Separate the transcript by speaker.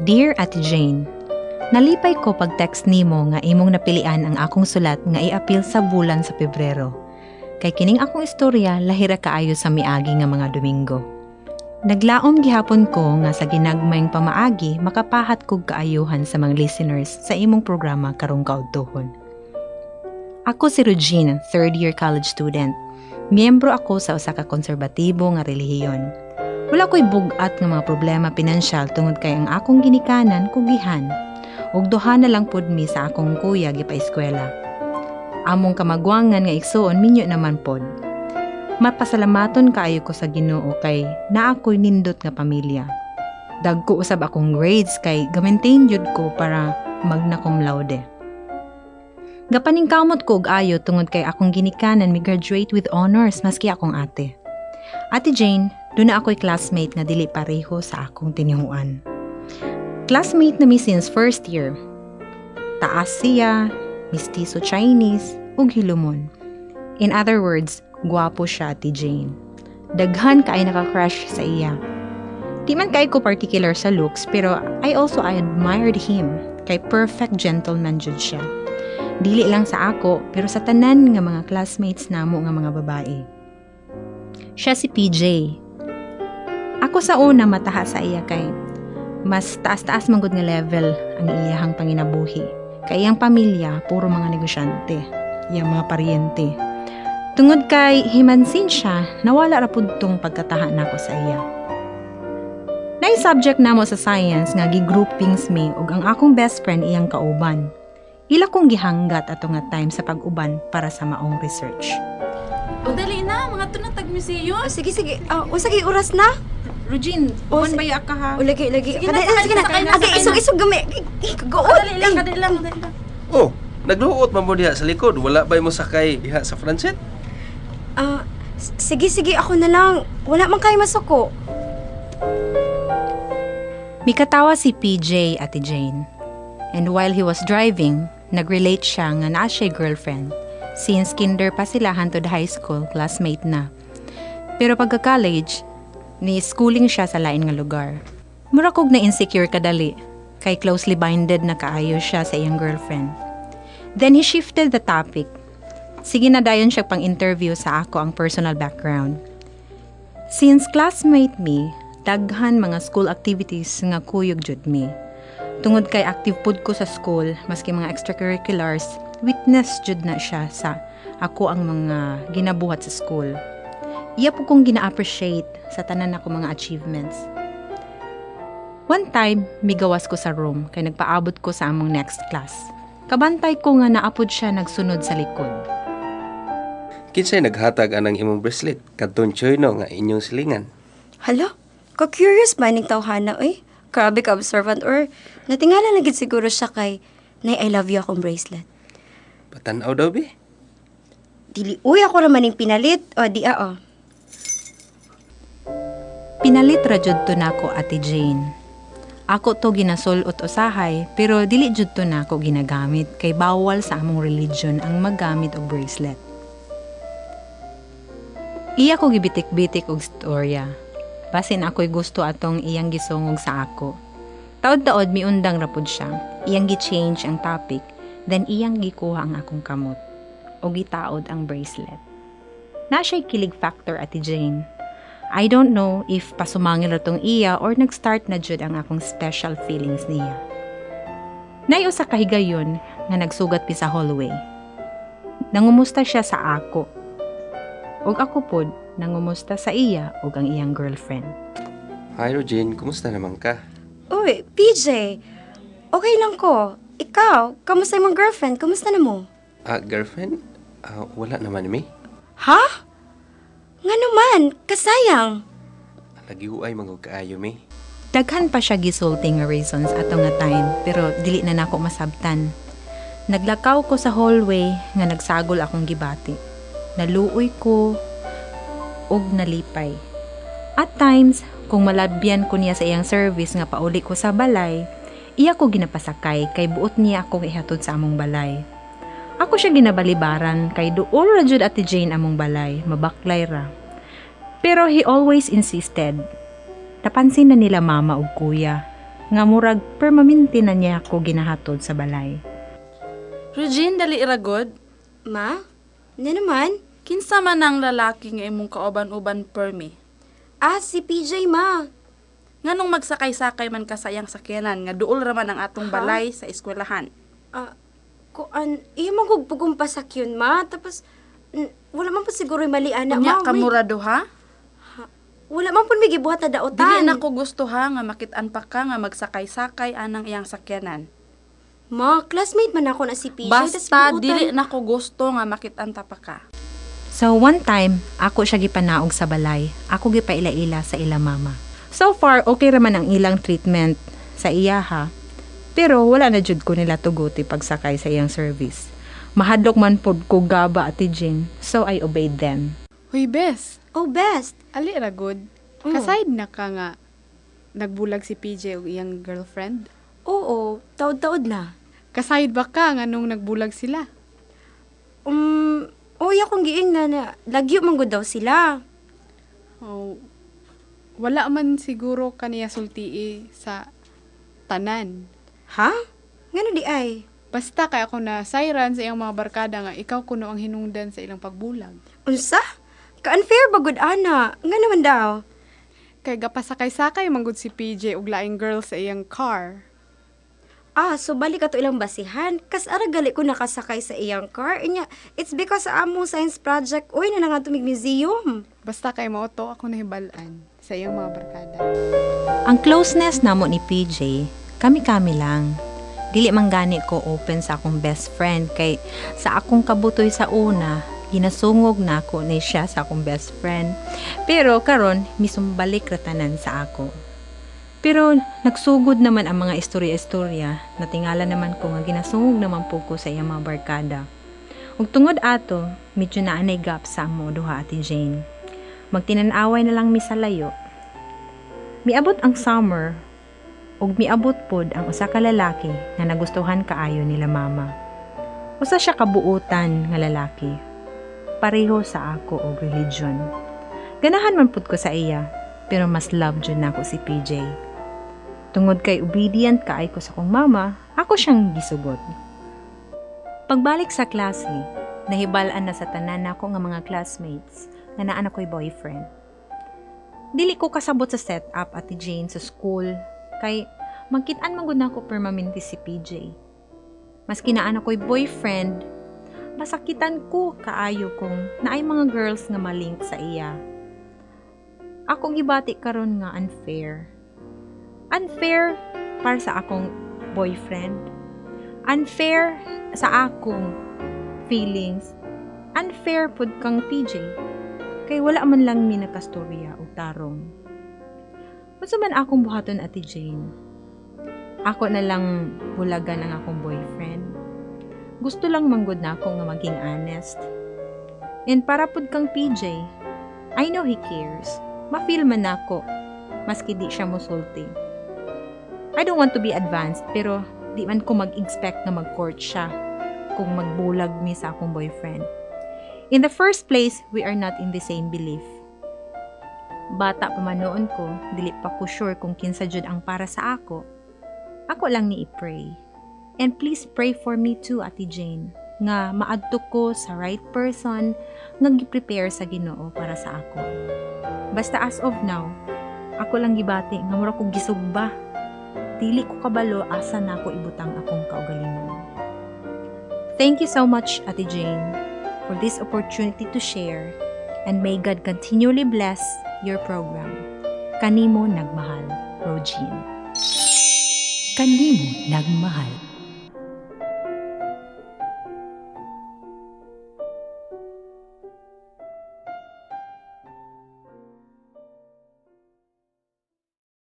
Speaker 1: Dear Ate Jane, nalipay ko pag-text nimo nga imong napilian ang akong sulat nga i-appeal sa bulan sa Pebrero. Kay kining akong istorya lahira kaayo sa miagi nga mga Domingo. Naglaom gihapon ko nga sa ginagmayng pamaagi makapahat kog kaayuhan sa mga listeners sa imong programa karong kaudtohon. Ako si Regine, third year college student. Miyembro ako sa usa ka konserbatibo nga relihiyon. Wala ko'y bugat nga mga problema pinansyal tungod kay ang akong ginikanan kugihan. Ug duha na lang pud mi sa akong kuya gipa-eskwela. Among kamagwangan nga igsuon minyo naman pod. Mapasalamaton kaayo ko sa Ginoo kay naa ko'y nindot nga pamilya. Dagko usab akong grades kay ga-maintain jud ko para magna cum laude. Gapaning kamot ko og ayo tungod kay akong ginikanan mi graduate with honors maski akong ate. Ate Jane, doon na ako'y classmate nga dili pareho sa akong tinihuan. Classmate na mi since first year. Taas siya, mistiso Chinese, ug hilumon. In other words, gwapo siya, Ate Jane. Daghan kaay naka-crush sa iya. Di man kaay ko particular sa looks, pero I admired him, kay perfect gentleman jud siya. Dili lang sa ako, pero sa tanan nga mga classmates namo nga mga babae. Siya si PJ. Ako sa una mataha sa iya kay mas taas-taas man gud nga level ang iyahang panginabuhi. Kay iyang pamilya puro mga negosyante, iyang mga paryente. Tungod kay himansin siya, nawala ra pud tong pagkataha nako sa iya. Nay subject namo sa science nga gigroupings mi ug ang akong best friend iyang kauban. Ila kong gihanggat ato nga time sa pag-uban para sa maong research.
Speaker 2: O dali na, mga tunatag museum.
Speaker 3: Sige. Usagi oras na.
Speaker 2: Regine, uban baya ka ha.
Speaker 3: Lagi.
Speaker 2: Sige na.
Speaker 3: Isog gami.
Speaker 2: Dali lang.
Speaker 4: Oh, nagluot man mo diha sa likod. Wala ba mo sakay diha sa Francet?
Speaker 3: Sige, ako na lang. Wala man kayo masuko.
Speaker 1: Mikatawa si PJ, Ate Jane. And while he was driving, nag-relate siya nga naa siya'y girlfriend. Since kinder pa sila hantod high school, classmate na. Pero pagka-college, ni-schooling siya sa lain nga lugar. Mura kog na insecure kadali, kay closely binded na kaayo siya sa iyang girlfriend. Then he shifted the topic. Sige na dayon siya pang-interview sa ako ang personal background. Since classmate me, daghan mga school activities nga kuyog jud mi. Tungod kay active pud ko sa school, maski mga extracurriculars, witness jud na siya sa ako ang mga ginabuhat sa school. Iya po kong gina-appreciate sa tanan ako mga achievements. One time, migawas ko sa room kay nagpaabot ko sa among next class. Kabantay ko nga naapod siya nagsunod sa likod.
Speaker 4: Kinsay naghatag anang imong bracelet kadtong tsoyno nga inyong silingan?
Speaker 3: Hala, ka-curious ba ning tawhana oy? Grabe ka observant or natingala na gid siguro siya kay nay I love you akong bracelet.
Speaker 4: Patanaw daw be?
Speaker 3: Dili uy ako ra maning pinalit o di
Speaker 1: Pinalit ra jud to nako, Ate Jane. Ako to ginasulot usahay pero dili jud to nako ginagamit kay bawal sa among religion ang maggamit og bracelet. Iya ko gibitik-bitik og storya. Basin ako'y gusto atong iyang gisungog sa ako. Taod-taod miundang rapod siya. Iyang gi-change ang topic, then iyang gikuha ang akong kamot. O gitaod ang bracelet. Na siya'y kilig factor, Ate Jane. I don't know if pasumangil ratong iya or nag-start na jud ang akong special feelings niya. Nayo sa kahigayon nga nagsugat pi sa hallway. Nangumusta siya sa ako. Og ako pod nangumusta sa iya ug ang iyang girlfriend.
Speaker 4: Hi Regine, kumusta naman ka?
Speaker 3: Uy, PJ. Okay lang ko. Ikaw, kamusta yung girlfriend? Kamusta na mo?
Speaker 4: Girlfriend? Wala naman mi.
Speaker 3: Ha? Nga naman, kasayang.
Speaker 4: Lagi huay mga kaayo mi.
Speaker 1: Daghan pa siya gisulting nga reasons ato nga time pero dili na nako masabtan. Naglakaw ko sa hallway nga nagsagol akong gibati. Naluoy ko og nalipay. At times, kung malabyan ko niya sa iyang service nga pauli ko sa balay, iya ko ginapasakay kay buot niya ako ihatod sa among balay. Ako siya ginabalibaran kay duol ra jud Ate Jane among balay, mabaklay ra. Pero he always insisted. Napansin na nila mama ug kuya nga murag permanente na niya ako ginahatod sa balay.
Speaker 2: Regine, dali iragod.
Speaker 3: Ma? Ano naman?
Speaker 2: Kinsa man ang lalaki nga imong kauban-uban permi.
Speaker 3: Ah, si PJ, ma.
Speaker 2: Nganong magsakay-sakay man ka sa iyang sakyanan nga duol raman ang atong balay sa eskwelahan.
Speaker 3: Iya magugpugong pasak yun, ma. Tapos, wala man po siguro yung mali, anak,
Speaker 2: Unya
Speaker 3: ma.
Speaker 2: kamurado ha?
Speaker 3: Wala man po may gibuhat na daotan.
Speaker 2: Dili na ko gusto ha nga makit-an pa ka nga magsakay-sakay anang iyang sakyanan.
Speaker 3: Ma, classmate man ako na si PJ.
Speaker 2: Basta
Speaker 3: tas
Speaker 2: dili
Speaker 3: buutan.
Speaker 2: na ko gusto nga makit-an ta pa ka.
Speaker 1: So one time, ako siya gipanaog sa balay. Ako gipaila-ila sa ila mama. So far, okay raman ang ilang treatment sa iya ha. Pero wala na jud ko nila tuguti pagsakay sa iyang service. Mahadlok man pod ko gaba Ate Jane, so I obeyed them.
Speaker 5: Hoy, bes.
Speaker 3: Oh, best.
Speaker 5: Ali ra good. Kaside na ka nga nagbulag si PJ o iyang girlfriend.
Speaker 3: Oo, taod-taod na.
Speaker 5: Kaside ba ka nga nung nagbulag sila?
Speaker 3: Uy, akong giing na lagyo man gud daw sila.
Speaker 5: O wala man siguro kaniya sultii sa tanan.
Speaker 3: Ha? Ngano di ay?
Speaker 5: Basta kay ako na siren sa iyang mga barkada nga ikaw kuno ang hinungdan sa ilang pagbulag.
Speaker 3: Unsa? Ka-unfair ba gud ana? Nga naman daw.
Speaker 5: Kay gapasakay-sakay manggod si PJ ug laing girl sa iyang car.
Speaker 3: Ah, so balik ka to ilang basihan. Kas ara gali ko nakasakay sa iyang car. Inya, it's because sa among science project, uy, na nga tumig museum.
Speaker 5: Basta kay mao to ako nahibalan sa iyang mga barkada.
Speaker 1: Ang closeness namo ni PJ, kami-kami lang. Dili man gani ko open sa akong best friend kay sa akong kabutoy sa una, ginasungog na ako ni siya sa akong best friend. Pero karon misumbalik ratanan sa ako. Pero nagsugod naman ang mga istorya-istorya na tingala naman ko nga ginasungog naman po ko sa iyang mga barkada. Ug tungod ato, medyo naanay gap sa amo duha Ate Jane. Magtinanaway na lang mi sa layo. Miabot ang summer ug miabot pod ang usa ka lalaki nga nagustuhan kaayo nila mama. Usa siya kabuutan nga lalaki. Pareho sa ako og religion. Ganahan man pud ko sa iya, pero mas love jud nako si PJ. Tungod kay obedient kaay ko sa kong mama, ako siyang gisugot. Pagbalik sa klase, nahibalaan na sa tanan nako nga mga classmates nga naa na ko'y boyfriend. Dili ko kasabot sa setup Ate Jane sa school kay magkit-an man gud nako permanente si PJ. Maski naa na ko'y boyfriend, masakitan ko kaayo kung naay mga girls nga malink sa iya. Akong gibati karon nga unfair. Unfair para sa akong boyfriend. Unfair sa akong feelings. Unfair pud kang PJ. Kay wala man lang mi nakastorya o tarong. Unsa man akong buhaton Ate Jane? Ako na lang bulagan ang akong boyfriend. Gusto lang manggod na ako nga maging honest. And para pud kang PJ, I know he cares. Ma-feel man nako, maski di siya musulti. I don't want to be advanced, pero di man ko mag-expect na mag-court siya kung magbulag mi sa akong boyfriend. In the first place, we are not in the same belief. Bata pa man noon ko, dili pa ko sure kung kinsa jud ang para sa ako. Ako lang ni i-pray. And please pray for me too, Ate Jane, nga maadto ko sa right person nga gi-prepare sa Ginoo para sa ako. Basta as of now, ako lang gibati nga mura kog gisugba. Dili ko kabalo asa na ako ibutang akong kaugalingon. Thank you so much, Ate Jane, for this opportunity to share, and may God continually bless your program. Kanimo Nagmahal, Regine. Kanimo Nagmahal.